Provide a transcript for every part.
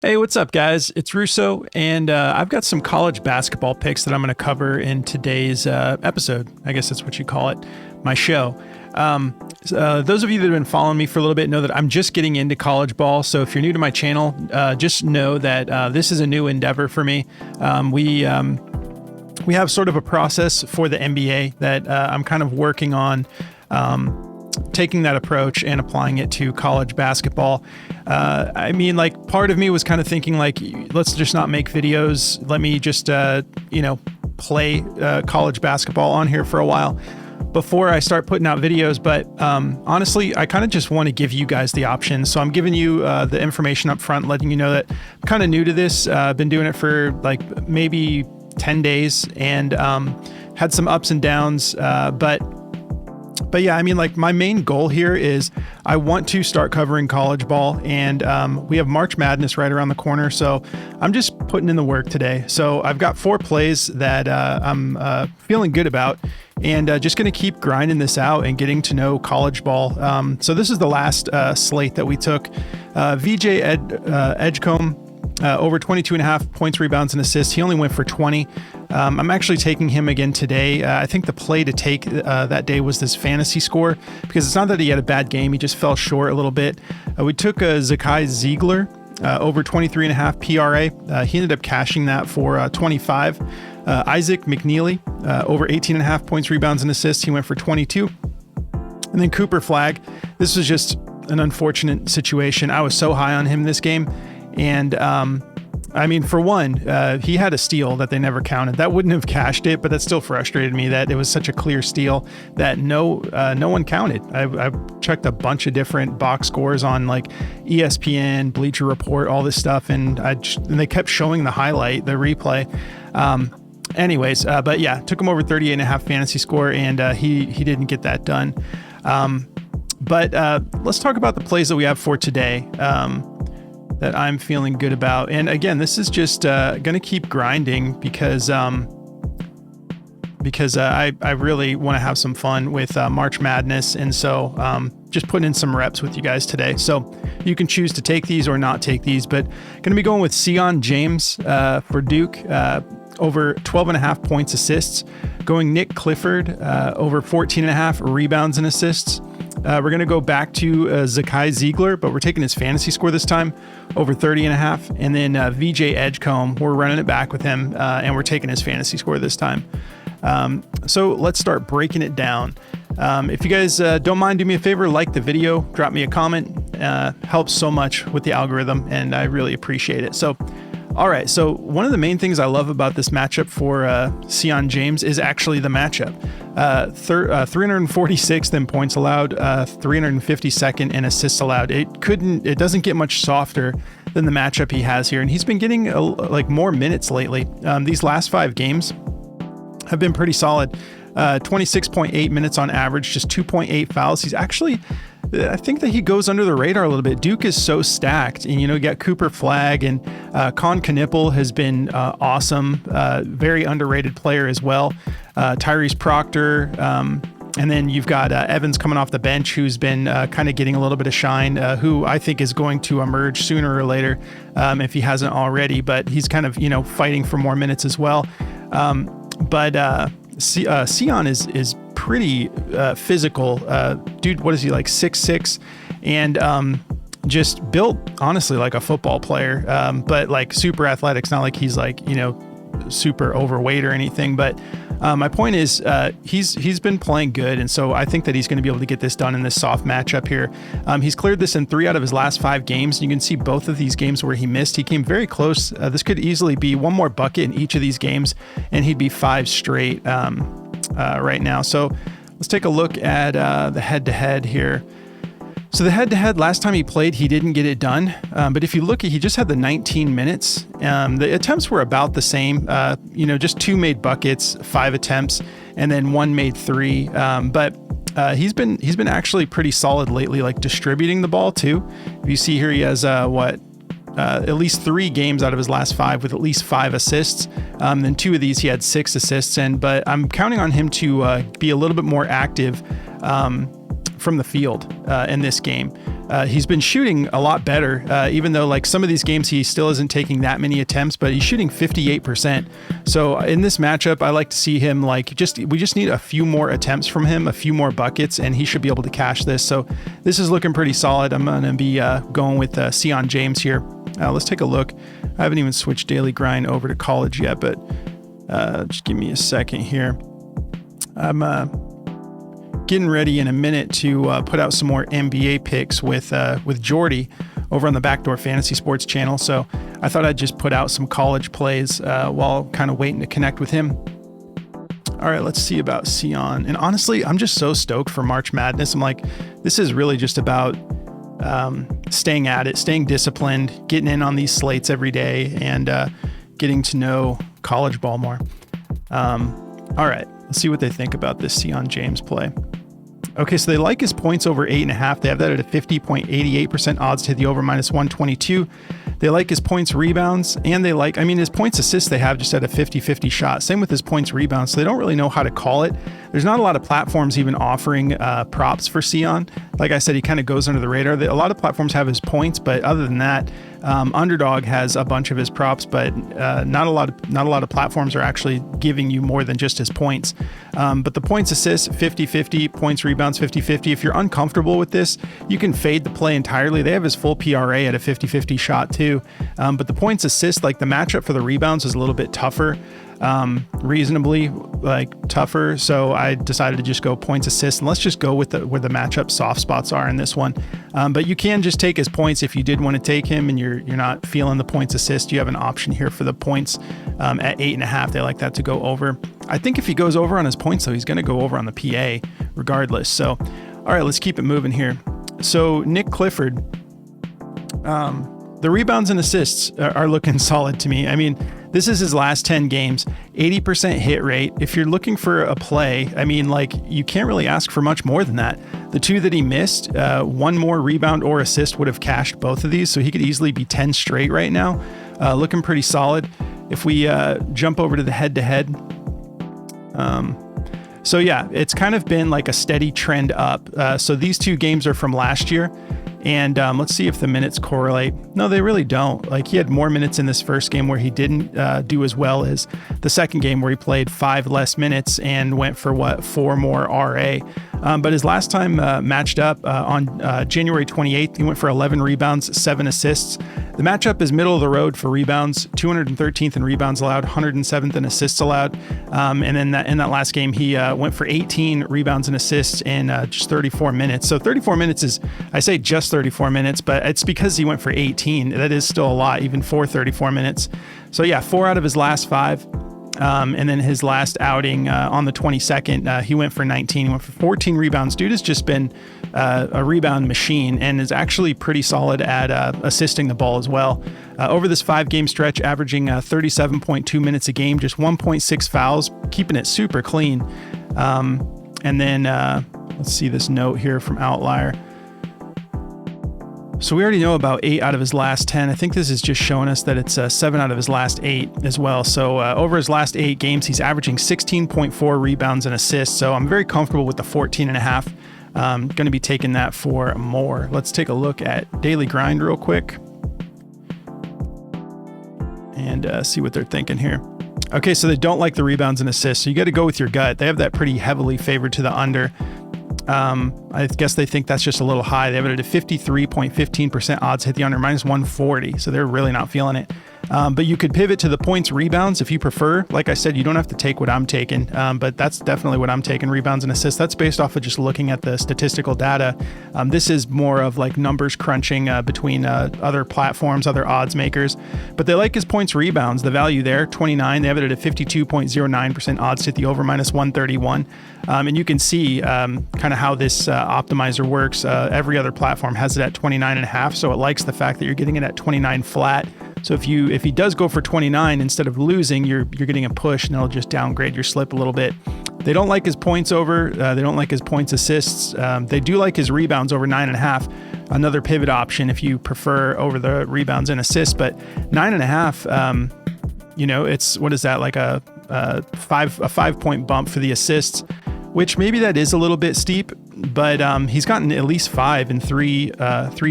Hey, what's up, guys? It's Russo, and I've got some college basketball picks that I'm going to cover in today's episode. I guess that's what you call it, my show. Those of you that have been following me for a little bit know that I'm just getting into college ball. So if you're new to my channel, just know that this is a new endeavor for me. We have sort of a process for the NBA that I'm kind of working on. Taking that approach and applying it to college basketball. I mean, like, part of me was kind of thinking, like, let's just not make videos. Let me just, play college basketball on here for a while before I start putting out videos. But honestly, I kind of just want to give you guys the option. So I'm giving you the information up front, letting you know that I'm kind of new to this. I've been doing it for like maybe 10 days and had some ups and downs, but yeah, I mean, like, my main goal here is I want to start covering college ball, and we have March Madness right around the corner. So I'm just putting in the work today. So I've got 4 plays that I'm feeling good about, and just going to keep grinding this out and getting to know college ball. So this is the last slate that we took. VJ Edgecombe. Over 22.5 points, rebounds, and assists. He only went for 20. I'm actually taking him again today. I think the play to take that day was this fantasy score, because it's not that he had a bad game. He just fell short a little bit. We took Zakai Ziegler over 23.5 PRA. He ended up cashing that for 25. Isaac McNeely over 18.5 points, rebounds, and assists. He went for 22. And then Cooper Flagg. This was just an unfortunate situation. I was so high on him this game. And I mean, for one, he had a steal that they never counted. That wouldn't have cashed it, but that still frustrated me that it was such a clear steal that no one counted. I've checked a bunch of different box scores on like ESPN, Bleacher Report, all this stuff, and they kept showing the highlight, the replay. But yeah, took him over 38.5 fantasy score, and he didn't get that done. But let's talk about the plays that we have for today. That I'm feeling good about. And again, this is just going to keep grinding because I really want to have some fun with March Madness. And so just putting in some reps with you guys today. So you can choose to take these or not take these, but going to be going with Sion James for Duke, over 12.5 points, assists. Going Nick Clifford, over 14.5 rebounds and assists. We're going to go back to Zakai Ziegler, but we're taking his fantasy score this time, over 30.5. And then VJ Edgecombe, we're running it back with him, and we're taking his fantasy score this time. So let's start breaking it down. If you guys don't mind, do me a favor, like the video, drop me a comment. Helps so much with the algorithm, and I really appreciate it. So, all right, so one of the main things I love about this matchup for Sion James is actually the matchup. 346th in points allowed, 352nd in assists allowed. It doesn't get much softer than the matchup he has here, and he's been getting like more minutes lately. These last 5 games have been pretty solid. 26.8 minutes on average, just 2.8 fouls. He's actually, I think that he goes under the radar a little bit. Duke is so stacked, and you got Cooper Flagg, and Con Knipple has been awesome, very underrated player as well. Tyrese Proctor, and then you've got Evans coming off the bench, who's been kind of getting a little bit of shine, who I think is going to emerge sooner or later if he hasn't already, but he's kind of fighting for more minutes as well. Sion is pretty physical. Dude, what is he, like 6'6", and just built honestly like a football player, but like super athletic. It's not like he's like super overweight or anything, but my point is he's been playing good, and so I think that he's going to be able to get this done in this soft matchup here. He's cleared this in 3 out of his last 5 games. You can see both of these games where he missed, he came very close. This could easily be one more bucket in each of these games, and he'd be 5 straight right now. So let's take a look at the head-to-head here. So the head-to-head, last time he played, he didn't get it done. But if you look at, he just had the 19 minutes. The attempts were about the same. Just 2 made buckets, 5 attempts, and then 1 made 3. But he's been actually pretty solid lately, like distributing the ball too. If you see here, he has at least 3 games out of his last 5 with at least 5 assists. Then 2 of these he had 6 assists in. But I'm counting on him to be a little bit more active from the field in this game. He's been shooting a lot better, even though like some of these games he still isn't taking that many attempts, but he's shooting 58%. So in this matchup, I like to see him like we just need a few more attempts from him, a few more buckets, and he should be able to cash this. So this is looking pretty solid. I'm going to be going with Sion James here. Let's take a look. I haven't even switched Daily Grind over to college yet, but just give me a second here. I'm getting ready in a minute to put out some more NBA picks with Jordy over on the Backdoor Fantasy Sports channel. So I thought I'd just put out some college plays while kind of waiting to connect with him. All right, let's see about Sion. And honestly, I'm just so stoked for March Madness. I'm like, this is really just about staying at it, staying disciplined, getting in on these slates every day, and getting to know college ball more. All right, let's see what they think about this Sion James play. Okay, so they like his points over 8.5. They have that at a 50.88% odds to hit the over -122. They like his points rebounds, and they like, his points assists they have just at a 50-50 shot. Same with his points rebounds, so they don't really know how to call it. There's not a lot of platforms even offering props for Sion. Like I said, he kind of goes under the radar. A lot of platforms have his points, but other than that, Underdog has a bunch of his props, but not a lot of platforms are actually giving you more than just his points. But the points assists 50-50, points rebounds 50-50. If you're uncomfortable with this, you can fade the play entirely. They have his full PRA at a 50-50 shot too. But the points assist, like the matchup for the rebounds is a little bit tougher. Reasonably like tougher, so I decided to just go points assist, and let's just go with where the matchup soft spots are in this one. But you can just take his points if you did want to take him and you're not feeling the points assist. You have an option here for the points at 8.5. They like that to go over. I think if he goes over on his points though, he's going to go over on the PA regardless. So all right, let's keep it moving here. So Nick Clifford, the rebounds and assists are looking solid to me. This is his last 10 games, 80% hit rate. If you're looking for a play, you can't really ask for much more than that. The two that he missed, one more rebound or assist would have cashed both of these, so he could easily be 10 straight right now. Looking pretty solid. If we jump over to the head-to-head, so yeah, it's kind of been like a steady trend up. So these two games are from last year. And let's see if the minutes correlate. No, they really don't. Like, he had more minutes in this first game where he didn't do as well as the second game where he played 5 less minutes and went for 4 more RA. But his last time matched up on January 28th, he went for 11 rebounds, 7 assists. The matchup is middle of the road for rebounds, 213th in rebounds allowed, 107th in assists allowed. And then in that last game, he went for 18 rebounds and assists in just 34 minutes. So 34 minutes is, I say just 34 minutes, but it's because he went for 18. That is still a lot, even for 34 minutes. So yeah, 4 out of his last 5. And then his last outing on the 22nd, he went for 19. He went for 14 rebounds. Dude has just been a rebound machine and is actually pretty solid at assisting the ball as well. Over this 5-game stretch, averaging 37.2 minutes a game, just 1.6 fouls, keeping it super clean. And then let's see this note here from Outlier. So we already know about 8 out of his last 10. I think this is just showing us that it's 7 out of his last 8 as well. So over his last 8 games, he's averaging 16.4 rebounds and assists. So I'm very comfortable with the 14.5. Going to be taking that for more. Let's take a look at Daily Grind real quick and see what they're thinking here. Okay, so they don't like the rebounds and assists. So you got to go with your gut. They have that pretty heavily favored to the under. I guess they think that's just a little high. They have it at a 53.15% odds hit the under, -140. So they're really not feeling it. But you could pivot to the points rebounds if you prefer. Like I said, you don't have to take what I'm taking, but that's definitely what I'm taking, rebounds and assists. That's based off of just looking at the statistical data. This is more of like numbers crunching between other platforms, other odds makers. But they like his points rebounds, the value there, 29. They have it at a 52.09% odds to hit the over, -131. And you can see kind of how this optimizer works. Every other platform has it at 29.5, so it likes the fact that you're getting it at 29 flat. So if he does go for 29, instead of losing, you're getting a push, and it'll just downgrade your slip a little bit. They don't like his points over. They don't like his points assists. They do like his rebounds over 9.5. Another pivot option if you prefer over the rebounds and assists. But 9.5, it's, what is that, like a 5-point bump for the assists, which maybe that is a little bit steep. but he's gotten at least 5 in three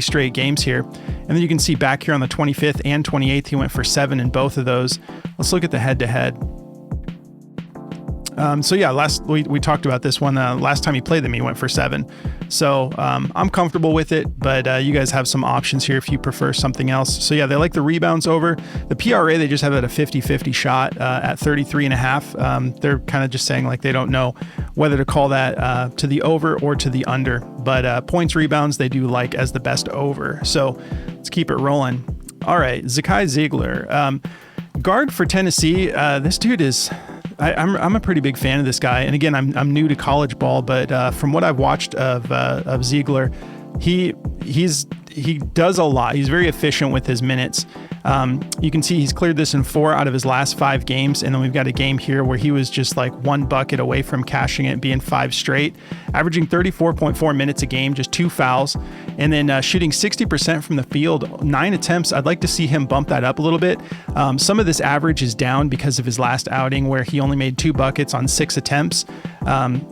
straight games here. And then you can see back here on the 25th and 28th, he went for 7 in both of those. Let's look at the head-to-head. So yeah, we talked about this one. Last time he played them, he went for 7. So I'm comfortable with it, but you guys have some options here if you prefer something else. So yeah, they like the rebounds over. The PRA, they just have it a 50-50 shot at 33.5. They're kind of just saying like they don't know whether to call that to the over or to the under. But points, rebounds, they do like as the best over. So let's keep it rolling. All right, Zakai Ziegler. Guard for Tennessee. This dude is... I'm a pretty big fan of this guy, and again, I'm new to college ball, but from what I've watched of Ziegler, he does a lot. He's very efficient with his minutes. You can see he's cleared this in 4 out of his last 5 games, and then we've got a game here where he was just like 1 bucket away from cashing it, being 5 straight, averaging 34.4 minutes a game, just 2 fouls, and then shooting 60% from the field, 9 attempts. I'd like to see him bump that up a little bit. Some of this average is down because of his last outing where he only made 2 buckets on 6 attempts.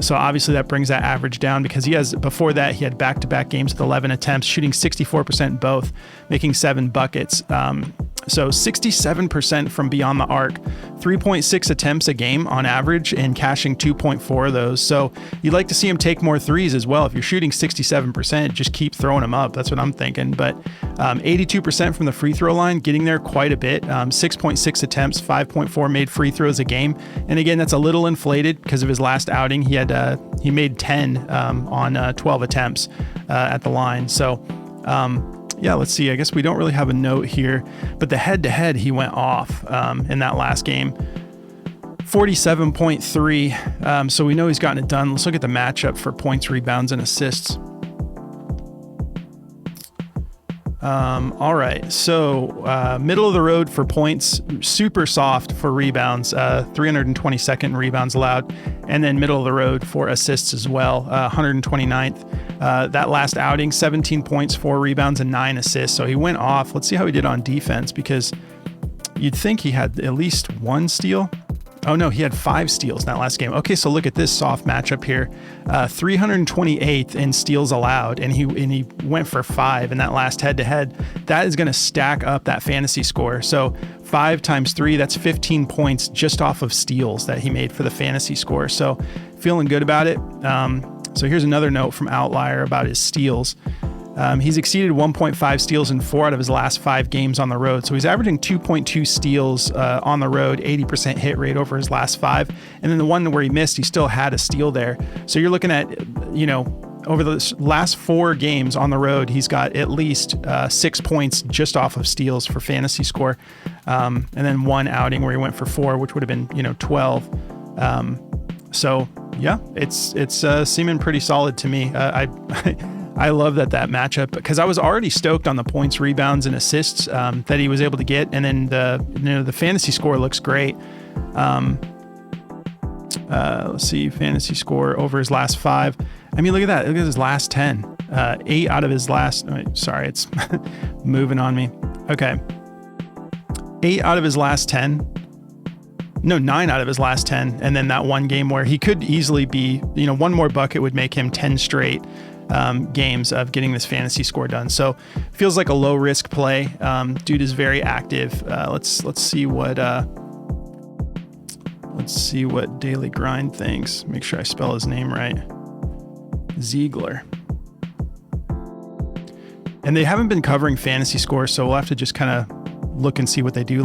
So obviously that brings that average down because before that, he had back-to-back games with 11 attempts, shooting 64% both, making 7 buckets. So 67% from beyond the arc, 3.6 attempts a game on average and cashing 2.4 of those. So you'd like to see him take more threes as well. If you're shooting 67%, just keep throwing them up. That's what I'm thinking. But 82% from the free throw line, getting there quite a bit. 6.6 attempts, 5.4 made free throws a game. And again, that's a little inflated because of his last outing. He made 10 on 12 attempts at the line. So yeah, let's see. I guess we don't really have a note here, but the head-to-head, he went off in that last game. 47.3. So we know he's gotten it done. Let's look at the matchup for points, rebounds, and assists. All right. So middle of the road for points, super soft for rebounds, 322nd in rebounds allowed, and then middle of the road for assists as well, 129th. That last outing, 17 points, 4 rebounds, and 9 assists. So he went off. Let's see how he did on defense, because you'd think he had at least 1 steal. Oh no, he had 5 steals in that last game. Okay, so look at this soft matchup here. 328th in steals allowed, and he went for 5 in that last head-to-head. That is going to stack up that fantasy score. So 5 times 3, that's 15 points just off of steals that he made for the fantasy score. So feeling good about it. So here's another note from Outlier about his steals. He's exceeded 1.5 steals in 4 out of his last 5 games on the road. So he's averaging 2.2 steals on the road, 80% hit rate over his last 5. And then the one where he missed, he still had a steal there. So you're looking at, over the last 4 games on the road, he's got at least 6 points just off of steals for fantasy score. And then 1 outing where he went for 4, which would have been, 12. So yeah, it's seeming pretty solid to me. I love that matchup, because I was already stoked on the points, rebounds, and assists that he was able to get, and then the fantasy score looks great. Let's see, fantasy score over his last 5. I mean, look at that. Look at his last 10. 8 out of his last. Sorry, it's moving on me. Okay, 8 out of his last 10. No, 9 out of his last 10, and then that one game where he could easily be, 1 more bucket would make him 10 straight games of getting this fantasy score done. So feels like a low risk play. Dude is very active. Let's see what Daily Grind thinks. Make sure I spell his name right. Ziegler. And they haven't been covering fantasy scores, so we'll have to just kind of look and see what they do.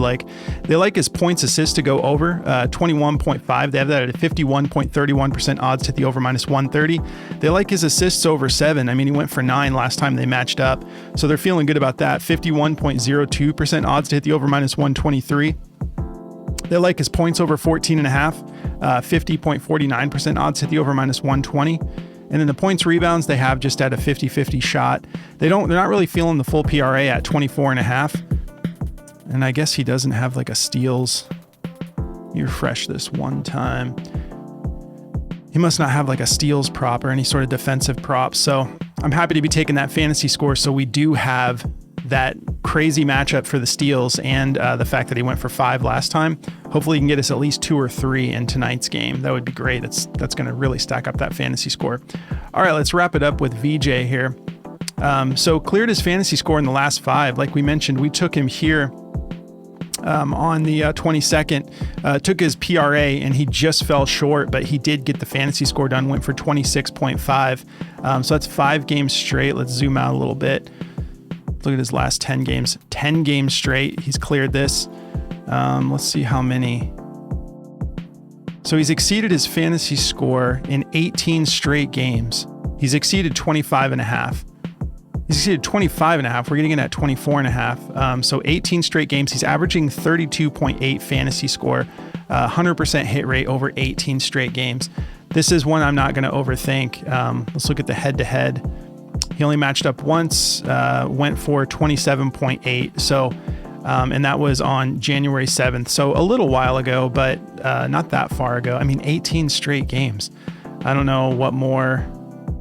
They like his points assists to go over 21.5. They have that at a 51.31% odds to hit the over minus 130. They like his assists over 7. I mean, he went for 9 last time they matched up, so they're feeling good about that. 51.02% odds to hit the over minus 123. They like his points over 14.5, 50.49% odds to hit the over minus 120. And then the points, rebounds, they have just at a 50-50 shot. They're not really feeling the full PRA at 24.5. And I guess he doesn't have like a steals. Let me refresh this one time. He must not have like a steals prop or any sort of defensive prop. So I'm happy to be taking that fantasy score. So we do have that crazy matchup for the steals and the fact that he went for 5 last time. Hopefully he can get us at least 2 or 3 in tonight's game. That would be great. That's going to really stack up that fantasy score. All right, let's wrap it up with VJ here. So cleared his fantasy score in the last 5. Like we mentioned, we took him here on the 22nd, took his PRA and he just fell short, but he did get the fantasy score done, went for 26.5. So that's 5 games straight. Let's zoom out a little bit. Look at his last 10 games. 10 games straight, he's cleared this. Let's see how many. So he's exceeded his fantasy score in 18 straight games. He's exceeded 25.5. He's exceeded 25.5. We're getting in at 24.5. So 18 straight games. He's averaging 32.8 fantasy score, 100% hit rate over 18 straight games. This is one I'm not going to overthink. Let's look at the head-to-head. He only matched up once, went for 27.8. So, and that was on January 7th. So a little while ago, but not that far ago. I mean, 18 straight games. I don't know what more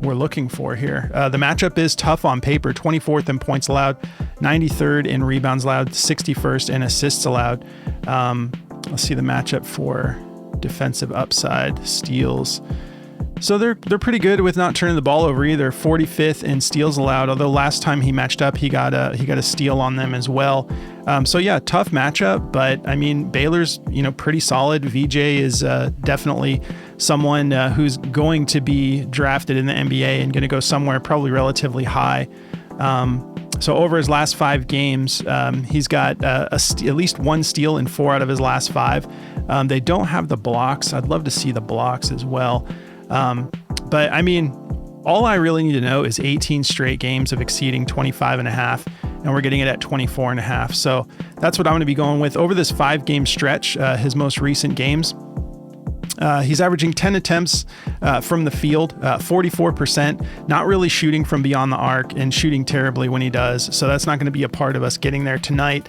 we're looking for here. The matchup is tough on paper. 24th in points allowed, 93rd in rebounds allowed, 61st in assists allowed. Let's see the matchup for defensive upside, steals. So they're pretty good with not turning the ball over either. 45th in steals allowed, although last time he matched up, he got a steal on them as well. So yeah, tough matchup, but I mean, Baylor's, pretty solid. VJ is definitely someone who's going to be drafted in the NBA and going to go somewhere probably relatively high. So over his last 5 games, he's got at least 1 steal in 4 out of his last 5. They don't have the blocks. I'd love to see the blocks as well. But I mean, all I really need to know is 18 straight games of exceeding 25.5, and we're getting it at 24.5. So that's what I'm going to be going with over this 5-game stretch. His most recent games, he's averaging 10 attempts from the field, 44%, not really shooting from beyond the arc and shooting terribly when he does. So that's not going to be a part of us getting there tonight.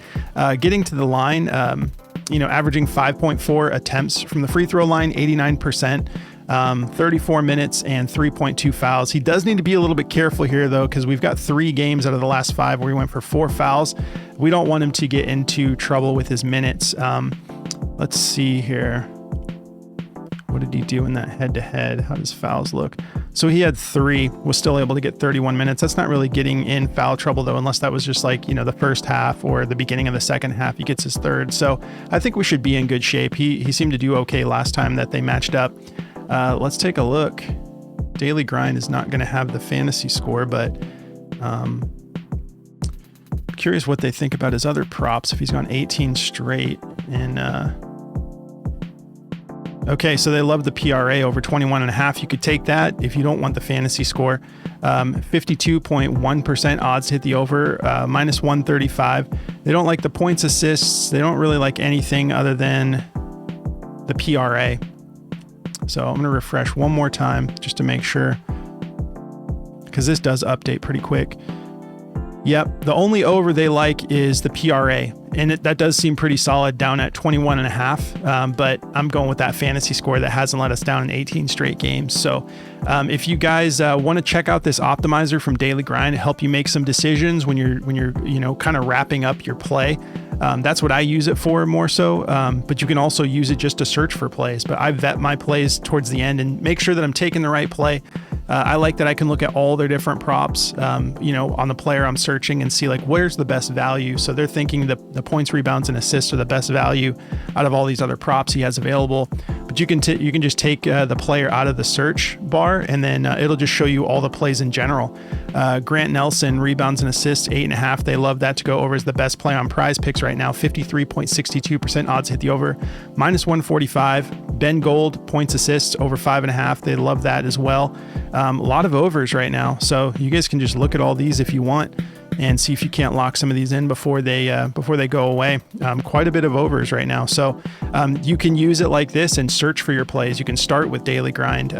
Getting to the line, averaging 5.4 attempts from the free throw line, 89%. 34 minutes and 3.2 fouls. He does need to be a little bit careful here though, because we've got 3 games out of the last 5 where he went for 4 fouls. We don't want him to get into trouble with his minutes. Let's see here. What did he do in that head-to-head? How does fouls look? So he had 3, was still able to get 31 minutes. That's not really getting in foul trouble though, unless that was just like, the first half or the beginning of the second half. He gets his 3rd. So I think we should be in good shape. He seemed to do okay last time that they matched up. Let's take a look. Daily Grind is not going to have the fantasy score, but curious what they think about his other props if he's gone 18 straight. And okay, so they love the PRA over 21.5. You could take that if you don't want the fantasy score. 52.1% odds to hit the over, minus 135. They don't like the points assists. They don't really like anything other than the PRA. So I'm going to refresh one more time just to make sure, because this does update pretty quick. Yep, the only over they like is the PRA, and that does seem pretty solid down at 21.5, but I'm going with that fantasy score that hasn't let us down in 18 straight games. So if you guys want to check out this optimizer from Daily Grind to help you make some decisions when you're kind of wrapping up your play, that's what I use it for more so, but you can also use it just to search for plays. But I vet my plays towards the end and make sure that I'm taking the right play. I like that I can look at all their different props, on the player I'm searching and see like where's the best value. So they're thinking the points, rebounds, and assists are the best value out of all these other props he has available. But you can just take the player out of the search bar, and then it'll just show you all the plays in general. Grant Nelson, rebounds and assists, 8.5. They love that to go over as the best play on Prizepicks right now. 53.62% odds hit the over, minus 145. Ben Gold, points, assists, over 5.5. They love that as well. A lot of overs right now, so you guys can just look at all these if you want and see if you can't lock some of these in before they go away. Quite a bit of overs right now, so you can use it like this and search for your plays. You can start with Daily Grind.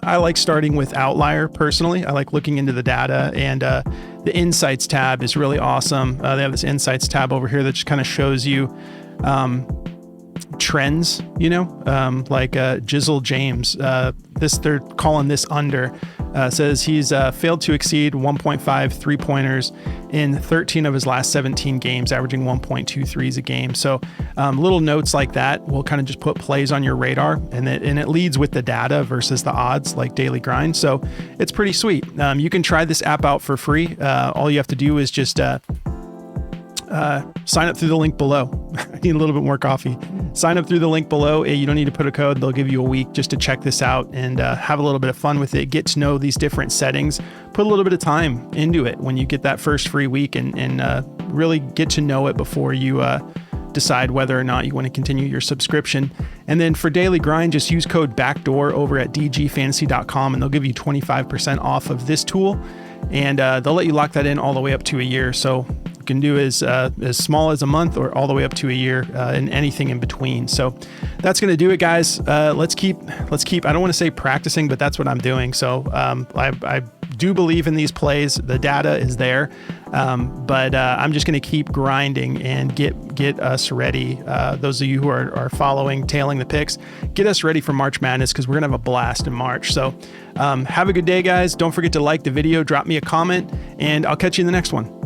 I like starting with Outlier personally. I like looking into the data, and the Insights tab is really awesome. They have this Insights tab over here that just kind of shows you trends, like Jizzle James. They're calling this under. Says he's failed to exceed 1.5 3-pointers in 13 of his last 17 games, averaging 1.2 threes a game. So little notes like that will kind of just put plays on your radar, and it leads with the data versus the odds, like Daily Grind. So it's pretty sweet. You can try this app out for free. All you have to do is just sign up through the link below. I need a little bit more coffee. Sign up through the link below. You don't need to put a code. They'll give you a week just to check this out and have a little bit of fun with it. Get to know these different settings. Put a little bit of time into it when you get that first free week, and really get to know it before you decide whether or not you want to continue your subscription. And then for Daily Grind, just use code BACKDOOR over at dgfantasy.com, and they'll give you 25% off of this tool. And they'll let you lock that in all the way up to a year. So you can do as small as a month or all the way up to a year, and anything in between. So that's going to do it, guys. Let's keep, I don't want to say practicing, but that's what I'm doing. So I do believe in these plays. The data is there. But I'm just going to keep grinding and get us ready. Those of you who are following, tailing the picks, get us ready for March Madness, because we're going to have a blast in March. So have a good day, guys. Don't forget to like the video, drop me a comment, and I'll catch you in the next one.